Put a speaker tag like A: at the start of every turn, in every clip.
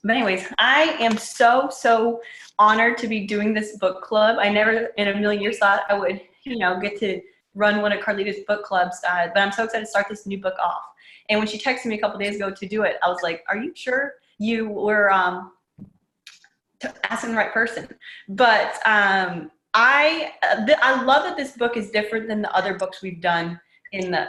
A: But anyways, I am so honored to be doing this book club. I never in a million years thought I would, get to run one of Carlita's book clubs. But I'm so excited to start this new book off. And when she texted me a couple days ago to do it, I was like, are you sure you were asking the right person? But I love that this book is different than the other books we've done in the,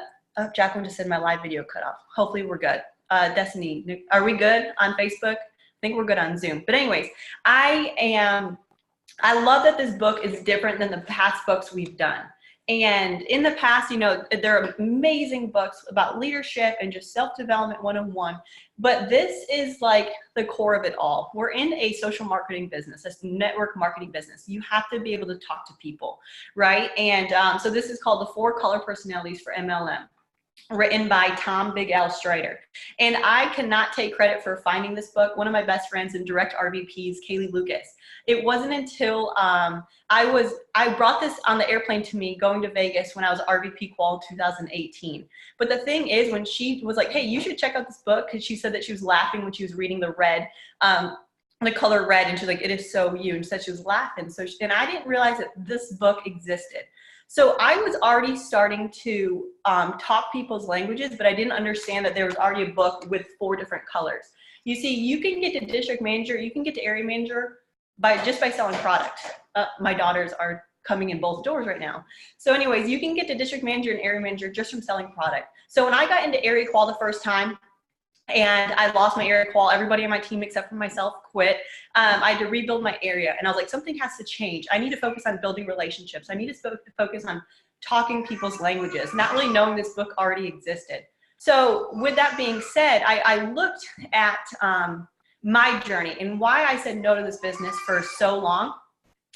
A: Jacqueline just said my live video cut off. Hopefully we're good. Destiny, are we good on Facebook? I think we're good on Zoom. But anyways, I love that this book is different than the past books we've done. And in the past, there are amazing books about leadership and just self-development 101. But this is like the core of it all. We're in a social marketing business, a network marketing business. You have to be able to talk to people, right? And so this is called The 4 Color Personalities for MLM. Written by Tom Big Al Strider. And I cannot take credit for finding this book. One of my best friends and direct RVPs, Kaylee Lucas. It wasn't until I brought this on the airplane to me going to Vegas when I was RVP qual in 2018. But the thing is, when she was like, hey, you should check out this book, because she said that she was laughing when she was reading the color red, and she's like, it is so you, and she said she was laughing. And I didn't realize that this book existed. So I was already starting to talk people's languages, but I didn't understand that there was already a book with 4 different colors. You see, you can get to district manager, you can get to area manager just by selling product. My daughters are coming in both doors right now. So anyways, you can get to district manager and area manager just from selling product. So when I got into area qual the first time, and I lost my area qual, everybody on my team except for myself quit. I had to rebuild my area, and I was like, something has to change. I need to focus on building relationships. I need to focus on talking people's languages, not really knowing this book already existed. So with that being said, I looked at my journey and why I said no to this business for so long.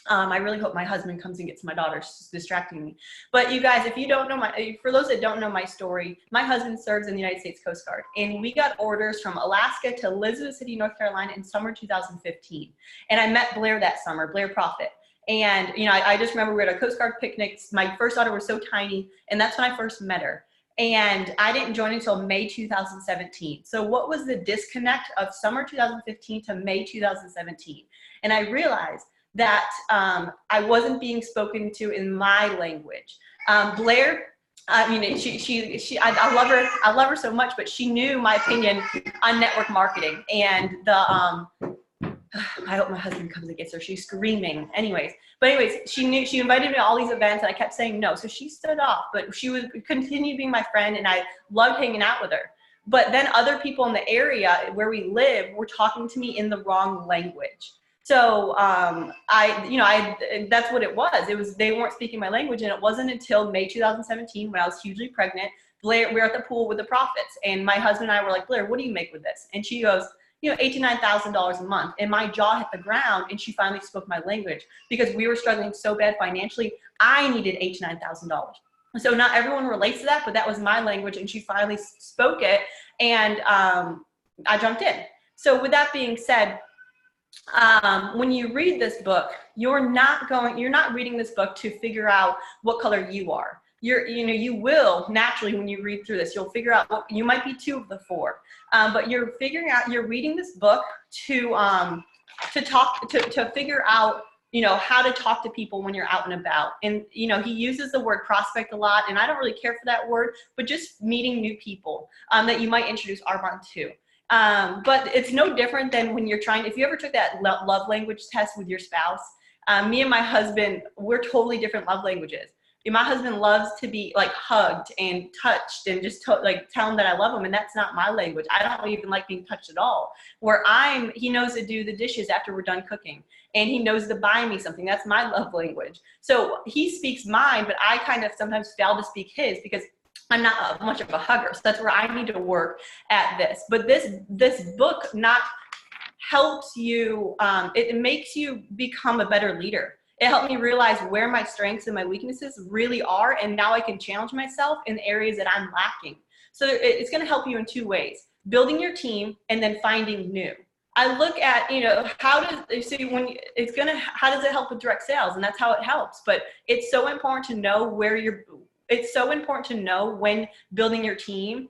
A: I really hope my husband comes and gets my daughter. She's distracting me. But you guys, if you don't know for those that don't know my story, my husband serves in the United States Coast Guard, and we got orders from Alaska to Elizabeth City, North Carolina in summer 2015. And I met Blair that summer, Blair Profit. And, I just remember we were at a Coast Guard picnic. My first daughter was so tiny, and that's when I first met her. And I didn't join until May 2017. So what was the disconnect of summer 2015 to May 2017? And I realized that I wasn't being spoken to in my language. Blair, I love her. I love her so much, but she knew my opinion on network marketing. And I hope my husband comes and gets her. She's screaming. But she invited me to all these events, and I kept saying no. So she stood off, but she would continue being my friend, and I loved hanging out with her. But then other people in the area where we live were talking to me in the wrong language. So that's what it was. They weren't speaking my language, and it wasn't until May 2017 when I was hugely pregnant. Blair, we were at the pool with the Profits, and my husband and I were like, Blair, what do you make with this? And she goes, $8,000 to $9,000 a month. And my jaw hit the ground, and she finally spoke my language because we were struggling so bad financially. I needed $8,000 to $9,000. So not everyone relates to that, but that was my language, and she finally spoke it, and I jumped in. So with that being said, when you read this book, you're not reading this book to figure out what color you are. You will naturally, when you read through this, you'll figure out you might be 2 of the 4, but you're reading this book to figure out, how to talk to people when you're out and about. And, he uses the word prospect a lot, and I don't really care for that word, but just meeting new people that you might introduce Arbonne to. But it's no different than when you're if you ever took that love language test with your spouse, me and my husband, we're totally different love languages. My husband loves to be like hugged and touched and just tell him that I love him. And that's not my language. I don't even like being touched at all. He knows to do the dishes after we're done cooking, and he knows to buy me something. That's my love language. So he speaks mine, but I kind of sometimes fail to speak his because I'm not much of a hugger. So that's where I need to work at this. But this book not helps you, it makes you become a better leader. It helped me realize where my strengths and my weaknesses really are, and now I can challenge myself in areas that I'm lacking. So it's going to help you in 2 ways: building your team and then finding new. I look at, how does it help with direct sales? And that's how it helps. But it's so important to know it's so important to know when building your team,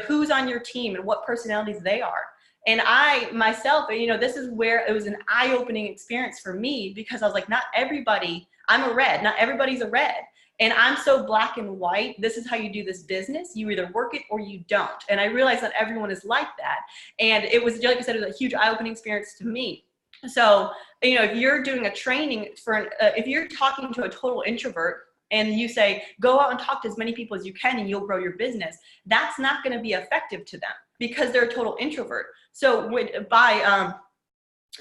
A: who's on your team and what personalities they are. And I myself, you know, this is where it was an eye-opening experience for me, because I was like, not everybody, I'm a red, not everybody's a red. And I'm so black and white. This is how you do this business. You either work it or you don't. And I realized that everyone is like that. And it was, like I said, it was a huge eye-opening experience to me. So, you know, if you're doing a training for, if you're talking to a total introvert and you say, go out and talk to as many people as you can and you'll grow your business, that's not going to be effective to them because they're a total introvert. So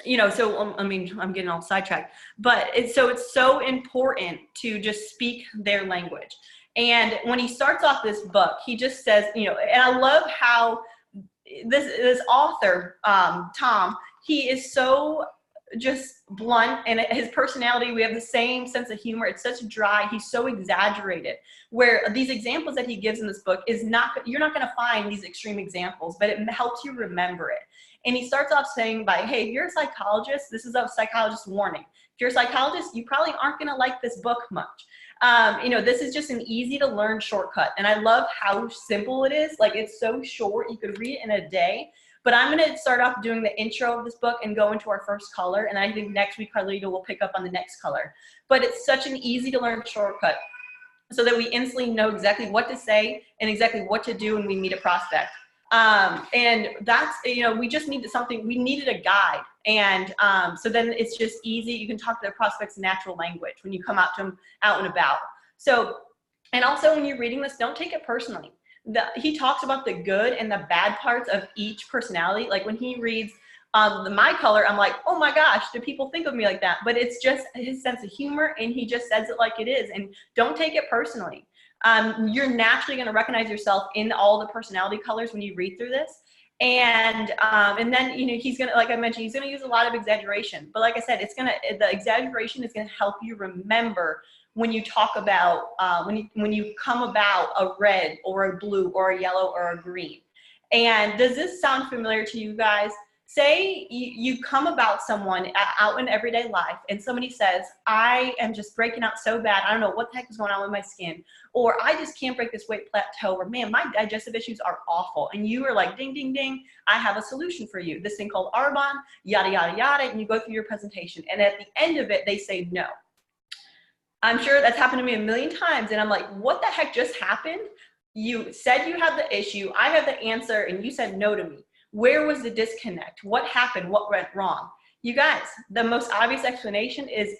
A: you know, so I mean, I'm getting all sidetracked, but it's so important to just speak their language. And when he starts off this book, he just says, you know, and I love how this author, Tom, he is so just blunt, and his personality, we have the same sense of humor. It's such dry, he's so exaggerated, where these examples that he gives in this book is not, you're not going to find these extreme examples, but it helps you remember it. And he starts off saying by, hey, if you're a psychologist, this is a psychologist warning. If you're a psychologist, you probably aren't going to like this book much. You know, this is just an easy to learn shortcut. And I love how simple it is. Like, it's so short, you could read it in a day. But I'm going to start off doing the intro of this book and go into our first color. And I think next week, Carlita will pick up on the next color. But it's such an easy to learn shortcut so that we instantly know exactly what to say and exactly what to do when we meet a prospect. And that's, you know, we just needed something, we needed a guide. And so then it's just easy. You can talk to their prospects in natural language when you come out to them out and about. So, and also when you're reading this, don't take it personally. He talks about the good and the bad parts of each personality. Like when he reads my color, I'm like, oh my gosh, do people think of me like that? But it's just his sense of humor, and he just says it like it is. And don't take it personally. You're naturally going to recognize yourself in all the personality colors when you read through this. And then, you know, he's going to, like I mentioned, he's going to use a lot of exaggeration. But like I said, the exaggeration is going to help you remember when you talk about, when you come about a red or a blue or a yellow or a green. And does this sound familiar to you guys? Say you come about someone out in everyday life and somebody says, I am just breaking out so bad. I don't know what the heck is going on with my skin. Or I just can't break this weight plateau. Or man, my digestive issues are awful. And you are like, ding, ding, ding. I have a solution for you. This thing called Arbonne, yada, yada, yada. And you go through your presentation. And at the end of it, they say no. I'm sure that's happened to me a million times. And I'm like, what the heck just happened? You said you had the issue. I have the answer. And you said no to me. Where was the disconnect? What happened? What went wrong? You guys, the most obvious explanation is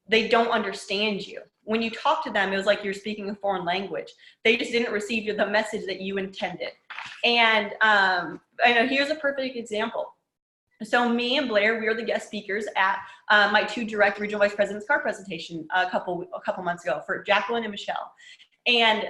A: they don't understand you. When you talk to them, it was like you're speaking a foreign language. They just didn't receive the message that you intended. And I know here's a perfect example. So me and Blair, we were the guest speakers at my 2 direct regional vice presidents card presentation a couple months ago for Jacqueline and Michelle. And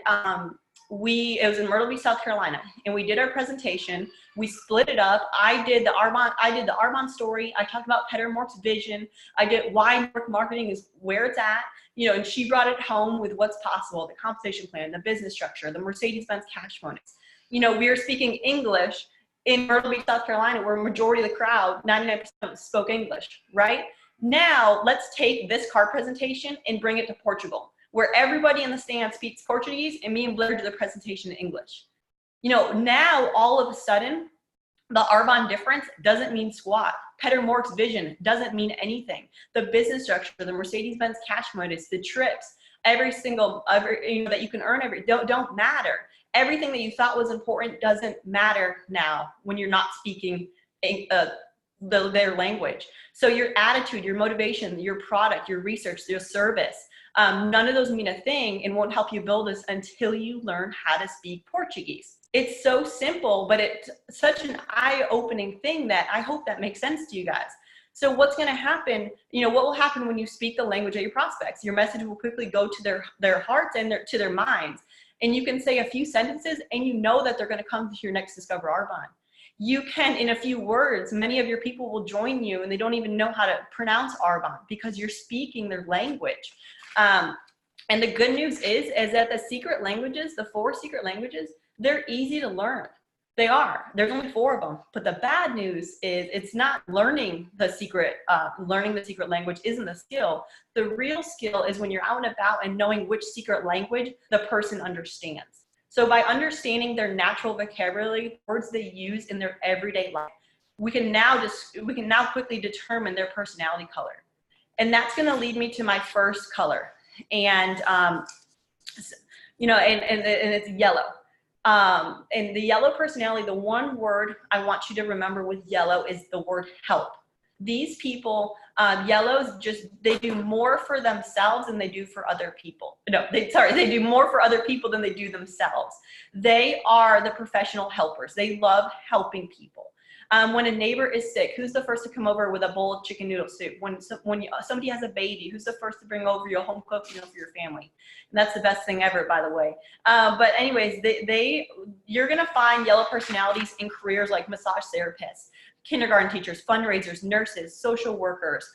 A: it was in Myrtle Beach, South Carolina, and we did our presentation. We split it up. I did the Arbonne story. I talked about Peter Mork's vision. I did why network marketing is where it's at, you know, and she brought it home with what's possible, the compensation plan, the business structure, the Mercedes-Benz cash bonus. You know, we were speaking English in Myrtle Beach, South Carolina, where a majority of the crowd, 99% spoke English, right? Now, let's take this card presentation and bring it to Portugal, where everybody in the stand speaks Portuguese, and me and Blair do the presentation in English. You know, now all of a sudden, the Arbonne difference doesn't mean squat. Peter Mork's vision doesn't mean anything. The business structure, the Mercedes-Benz cash bonus, the trips, every you know, that you can earn don't matter. Everything that you thought was important doesn't matter now when you're not speaking their language. So your attitude, your motivation, your product, your research, your service, none of those mean a thing and won't help you build this until you learn how to speak Portuguese. It's so simple, but it's such an eye-opening thing that I hope that makes sense to you guys. So what's going to happen, you know, what will happen when you speak the language of your prospects? Your message will quickly go to their hearts and to their minds. And you can say a few sentences and you know that they're going to come to your next Discover Arbonne. You can, in a few words, many of your people will join you and they don't even know how to pronounce Arbonne because you're speaking their language. And the good news is that the secret languages, the 4 secret languages, they're easy to learn. They are. There's only 4 of them. But the bad news is it's not learning the secret language isn't the skill. The real skill is when you're out and about and knowing which secret language the person understands. So by understanding their natural vocabulary, words they use in their everyday life, we can now quickly determine their personality color. And that's going to lead me to my first color. And, you know, and it's yellow. And the yellow personality, the one word I want you to remember with yellow is the word help. These people, yellows, they do more for themselves than they do for other people. No, they do more for other people than they do themselves. They are the professional helpers. They love helping people. When a neighbor is sick, who's the first to come over with a bowl of chicken noodle soup? When somebody has a baby, who's the first to bring over your home cooked meal for your family? And that's the best thing ever, by the way. But anyways, you're gonna find yellow personalities in careers like massage therapists, kindergarten teachers, fundraisers, nurses, social workers,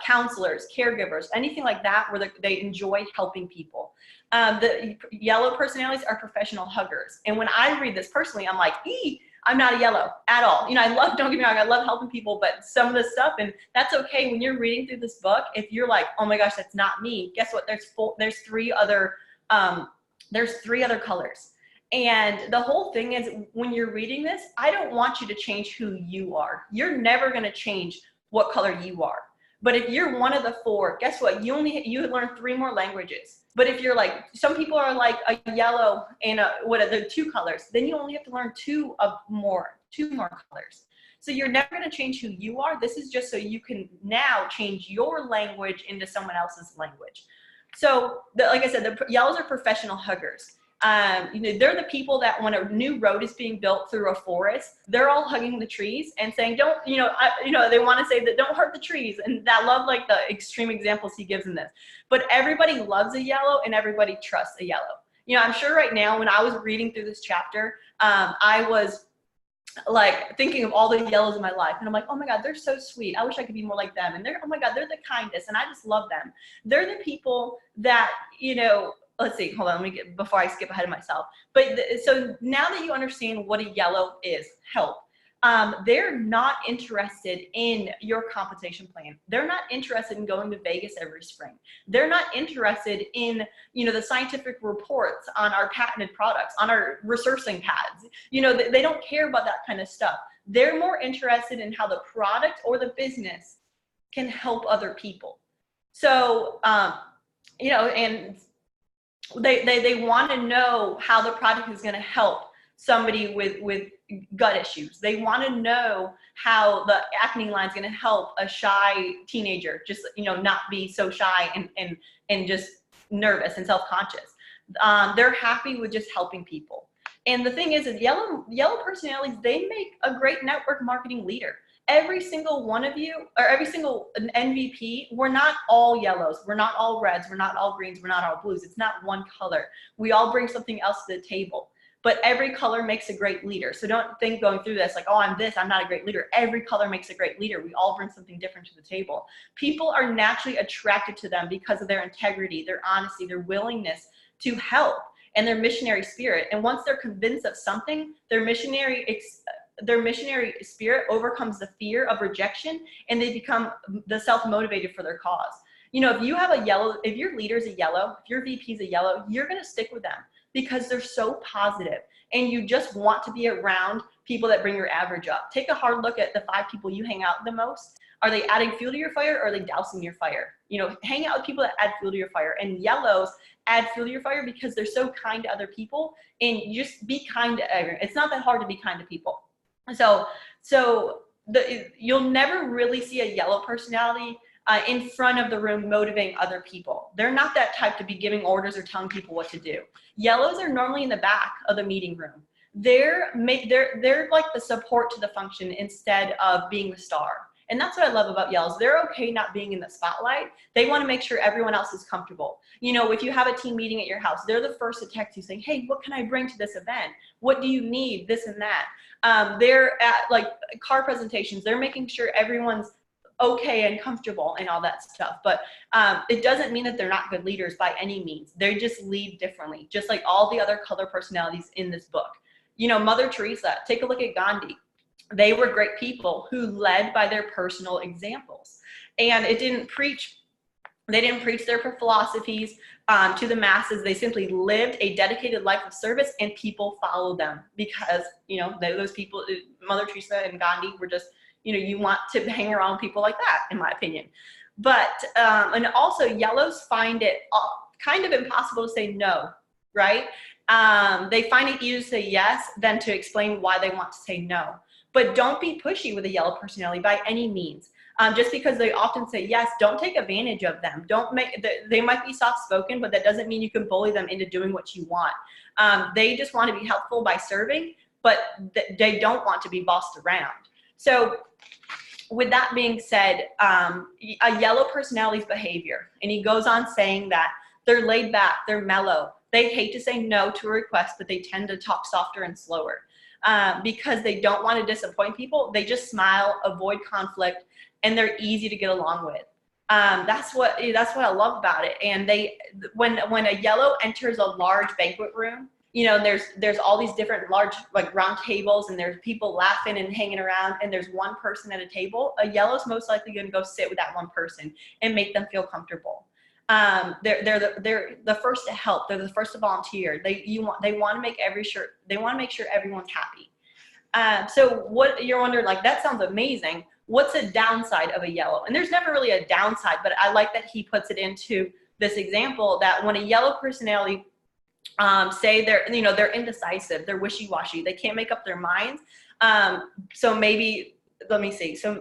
A: counselors, caregivers, anything like that where they enjoy helping people. The yellow personalities are professional huggers. And when I read this personally, I'm like, I'm not a yellow at all. You know, don't get me wrong, I love helping people, but some of the stuff, and that's okay when you're reading through this book, if you're like, oh my gosh, that's not me, guess what? There's three other colors. And the whole thing is, when you're reading this, I don't want you to change who you are. You're never going to change what color you are. But if you're one of the four, guess what? You learn 3 more languages. But if you're like, some people are like a yellow and the 2 colors, then you only have to learn 2 more colors. So you're never going to change who you are. This is just so you can now change your language into someone else's language. So like I said, the yellows are professional huggers. You know, they're the people that when a new road is being built through a forest, they're all hugging the trees and saying, don't, they want to say that don't hurt the trees. And I love like the extreme examples he gives in this, but everybody loves a yellow and everybody trusts a yellow. You know, I'm sure right now when I was reading through this chapter, I was like thinking of all the yellows in my life. And I'm like, oh my God, they're so sweet. I wish I could be more like them. And oh my God, they're the kindest. And I just love them. They're the people that, let's see, hold on, before I skip ahead of myself. But so now that you understand what a yellow is, help. They're not interested in your compensation plan. They're not interested in going to Vegas every spring. They're not interested in, the scientific reports on our patented products, on our researching pads. They don't care about that kind of stuff. They're more interested in how the product or the business can help other people. So, and they want to know how the product is going to help somebody with gut issues. They want to know how the acne line is going to help a shy teenager just, not be so shy and just nervous and self-conscious. They're happy with just helping people. And the thing is yellow personalities, they make a great network marketing leader. Every single one of you, or every single MVP, we're not all yellows. We're not all reds. We're not all greens. We're not all blues. It's not one color. We all bring something else to the table. But every color makes a great leader. So don't think going through this like, oh, I'm not a great leader. Every color makes a great leader. We all bring something different to the table. People are naturally attracted to them because of their integrity, their honesty, their willingness to help, and their missionary spirit. And once they're convinced of something, their missionary spirit overcomes the fear of rejection, and they become self-motivated for their cause. If you have if your leader's a yellow, if your VP's a yellow, you're going to stick with them because they're so positive, and you just want to be around people that bring your average up. Take a hard look at the 5 people you hang out the most. Are they adding fuel to your fire, or are they dousing your fire? Hang out with people that add fuel to your fire. And yellows add fuel to your fire because they're so kind to other people, and you just be kind to everyone. It's not that hard to be kind to people. So you'll never really see a yellow personality in front of the room motivating other people. They're not that type to be giving orders or telling people what to do. Yellows are normally in the back of the meeting room. They're like the support to the function instead of being the star. And that's what I love about yellows. They're okay not being in the spotlight. They want to make sure everyone else is comfortable. If you have a team meeting at your house, they're the first to text you saying, hey, what can I bring to this event? What do you need? This and that. They're at like car presentations. They're making sure everyone's okay and comfortable and all that stuff. But it doesn't mean that they're not good leaders by any means. They just lead differently, just like all the other color personalities in this book. Mother Teresa, take a look at Gandhi. They were great people who led by their personal examples. And they didn't preach their philosophies to the masses. They simply lived a dedicated life of service, and people followed them because, those people, Mother Teresa and Gandhi, were just, you want to hang around people like that, in my opinion. But, and also yellows find it kind of impossible to say no, right? They find it easier to say yes than to explain why they want to say no. But don't be pushy with a yellow personality by any means. Just because they often say yes, don't take advantage of them. They might be soft-spoken, but that doesn't mean you can bully them into doing what you want. They just want to be helpful by serving, but they don't want to be bossed around. So with that being said, a yellow personality's behavior, and he goes on saying that they're laid back, they're mellow. They hate to say no to a request, but they tend to talk softer and slower. Because they don't want to disappoint people. They just smile, avoid conflict, and they're easy to get along with. That's what I love about it. And when a yellow enters a large banquet room, there's all these different large like round tables, and there's people laughing and hanging around, and there's one person at a table. A yellow's most likely going to go sit with that one person and make them feel comfortable. They're the first to help. They're the first to volunteer. They want to make sure everyone's happy. So what you're wondering, like, that sounds amazing. What's a downside of a yellow? And there's never really a downside, but I like that he puts it into this example that when a yellow personality, say they're indecisive, they're wishy-washy, they can't make up their minds. So maybe, let me see. So,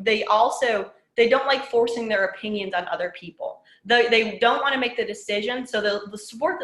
A: they don't like forcing their opinions on other people. They don't want to make the decision, so they'll support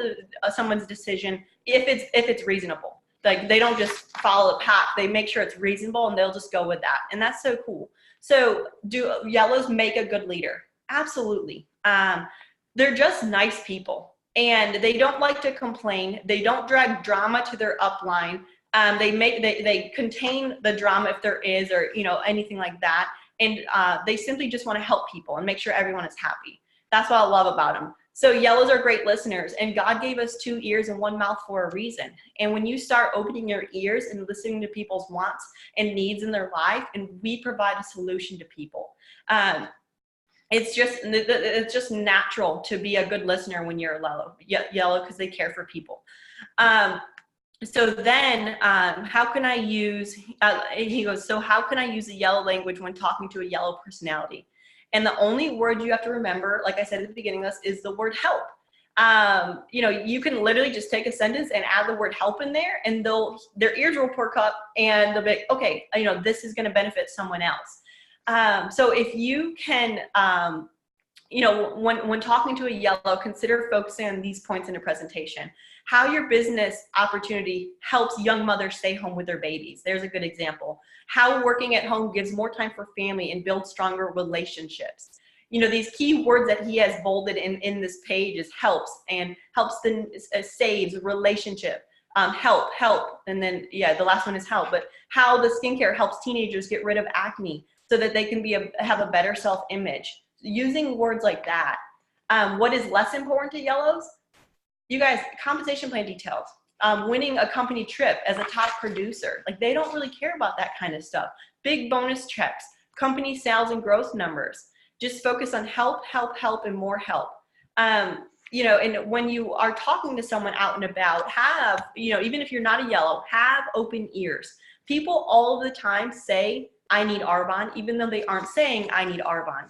A: someone's decision if it's reasonable. Like, they don't just follow the pack. They make sure it's reasonable, and they'll just go with that. And that's so cool. So do yellows make a good leader? Absolutely. They're just nice people, and they don't like to complain. They don't drag drama to their upline. They contain the drama if there is, or anything like that. And they simply just want to help people and make sure everyone is happy. That's what I love about them. So yellows are great listeners, and God gave us 2 ears and 1 mouth for a reason. And when you start opening your ears and listening to people's wants and needs in their life, and we provide a solution to people, it's just natural to be a good listener when you're yellow, because they care for people. So then, how can I use, he goes, so how can I use the yellow language when talking to a yellow personality? And the only word you have to remember, like I said at the beginning of this, is the word help. You can literally just take a sentence and add the word help in there, and their ears will perk up, and they'll be like, okay, this is going to benefit someone else. So if you can, when talking to a yellow, consider focusing on these points in a presentation. How your business opportunity helps young mothers stay home with their babies. There's a good example. How working at home gives more time for family and builds stronger relationships. These key words that he has bolded in this page is helps, and helps saves, relationship, help, and then, the last one is help. But how the skincare helps teenagers get rid of acne so that they can have a better self-image. Using words like that. What is less important to yellows? You guys, compensation plan details, winning a company trip as a top producer. Like, they don't really care about that kind of stuff. Big bonus checks, company sales and growth numbers. Just focus on help, and more help. And when you are talking to someone out and about, have, even if you're not a yellow, have open ears. People all the time say, I need Arbonne, even though they aren't saying I need Arbonne.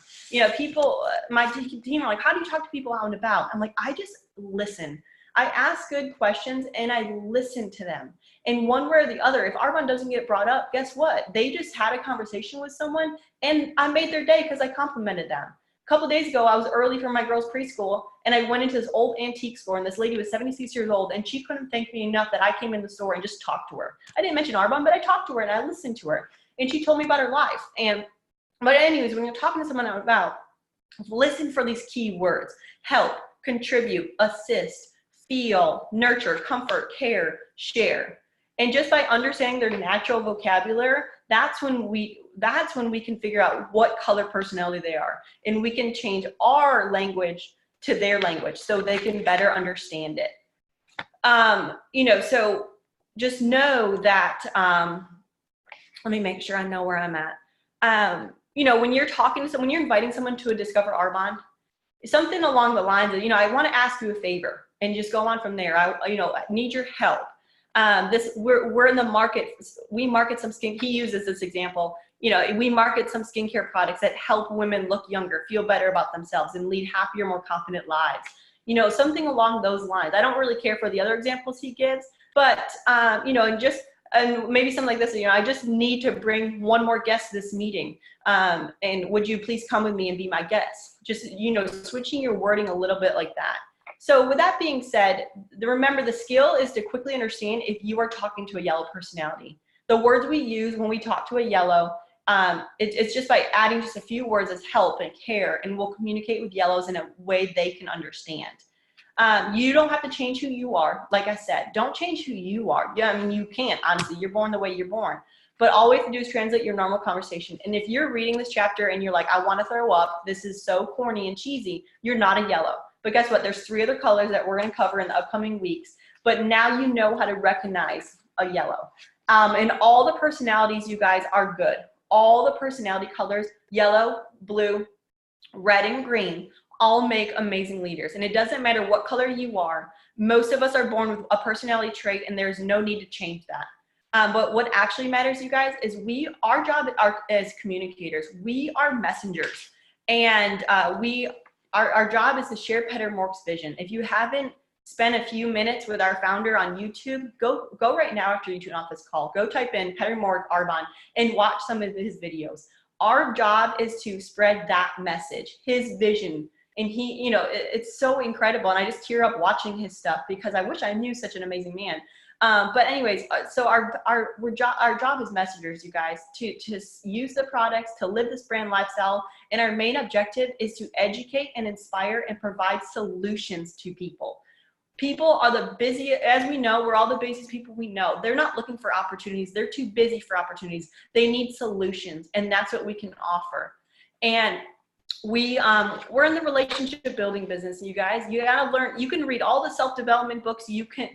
A: People, my team are like, how do you talk to people out and about? I'm like, I just listen. I ask good questions and I listen to them. And one way or the other, if Arbonne doesn't get brought up, guess what? They just had a conversation with someone, and I made their day because I complimented them. A couple days ago, I was early for my girls' preschool, and I went into this old antique store, and this lady was 76 years old, and she couldn't thank me enough that I came in the store and just talked to her. I didn't mention Arbonne, but I talked to her and I listened to her. And she told me about her life. But anyways, when you're talking to someone about, listen for these key words: help, contribute, assist, feel, nurture, comfort, care, share. And just by understanding their natural vocabulary, that's when we can figure out what color personality they are. And we can change our language to their language so they can better understand it. So just know that, let me make sure I know where I'm at. When you're talking to someone, when you're inviting someone to a Discover Arbonne, something along the lines of, I want to ask you a favor, and just go on from there. I need your help. We're in the market. We market some skin. He uses this example. You know, we market some skincare products that help women look younger, feel better about themselves, and lead happier, more confident lives. You know, something along those lines. I don't really care for the other examples he gives, but, you know, and maybe something like this, you know, I just need to bring one more guest to this meeting. And would you please come with me and be my guest? Just, you know, switching your wording a little bit like that. So with that being said, remember the skill is to quickly understand if you are talking to a yellow personality. The words we use when we talk to a yellow, it's just by adding just a few words as help and care, and we'll communicate with yellows in a way they can understand. You don't have to change who you are. Like I said, don't change who you are. Yeah, I mean, you can't, honestly. You're born the way you're born. But all we have to do is translate your normal conversation. And if you're reading this chapter and you're like, I want to throw up, this is so corny and cheesy, you're not a yellow. But guess what? There's 3 other colors that we're going to cover in the upcoming weeks. But now you know how to recognize a yellow. And all the personalities, you guys, are good. All the personality colors, yellow, blue, red, and green, all make amazing leaders. And it doesn't matter what color you are. Most of us are born with a personality trait, and there's no need to change that. But what actually matters, you guys, is our job as communicators, we are messengers. And our job is to share Peter Mork's vision. If you haven't spent a few minutes with our founder on YouTube, go right now after you tune off this call. Go type in Peter Mork Arbonne and watch some of his videos. Our job is to spread that message, his vision. And he, you know, it's so incredible. And I just tear up watching his stuff because I wish I knew such an amazing man. But anyways, so our job as messengers, you guys, to use the products, to live this brand lifestyle. And our main objective is to educate and inspire and provide solutions to people. People are the busiest, as we know, we're all the busiest people we know. They're not looking for opportunities. They're too busy for opportunities. They need solutions, and that's what we can offer. And we're in the relationship building business, you guys. You gotta learn. You can read all the self-development books you can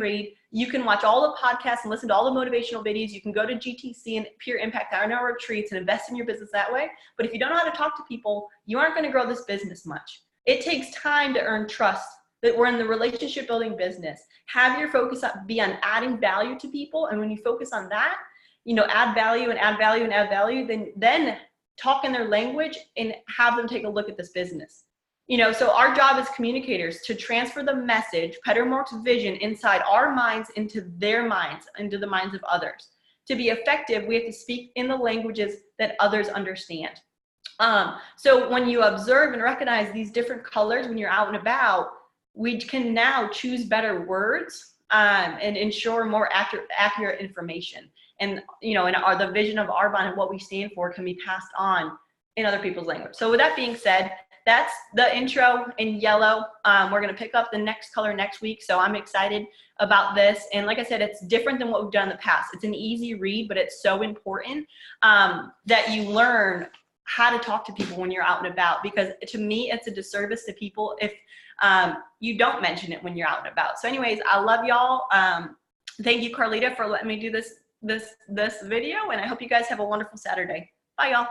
A: read. You can watch all the podcasts and listen to all the motivational videos. You can go to GTC and Peer Impact Hour retreats and invest in your business that way. But if you don't know how to talk to people, you aren't going to grow this business much. It takes time to earn trust. That we're in the relationship building business. Have your focus be on adding value to people, and when you focus on that, you know, add value and add value and add value, then talk in their language and have them take a look at this business. You know, so our job as communicators to transfer the message, Peter Mork's vision, inside our minds into their minds, into the minds of others. To be effective, we have to speak in the languages that others understand. So when you observe and recognize these different colors when you're out and about, we can now choose better words and ensure more accurate information. And, you know, and the vision of Arbonne and what we stand for can be passed on in other people's language. So with that being said, that's the intro in yellow. We're going to pick up the next color next week. So I'm excited about this. And like I said, it's different than what we've done in the past. It's an easy read, but it's so important that you learn how to talk to people when you're out and about, because to me, it's a disservice to people if you don't mention it when you're out and about. So anyways, I love y'all. Thank you, Carlita, for letting me do this video. And I hope you guys have a wonderful Saturday. Bye, y'all.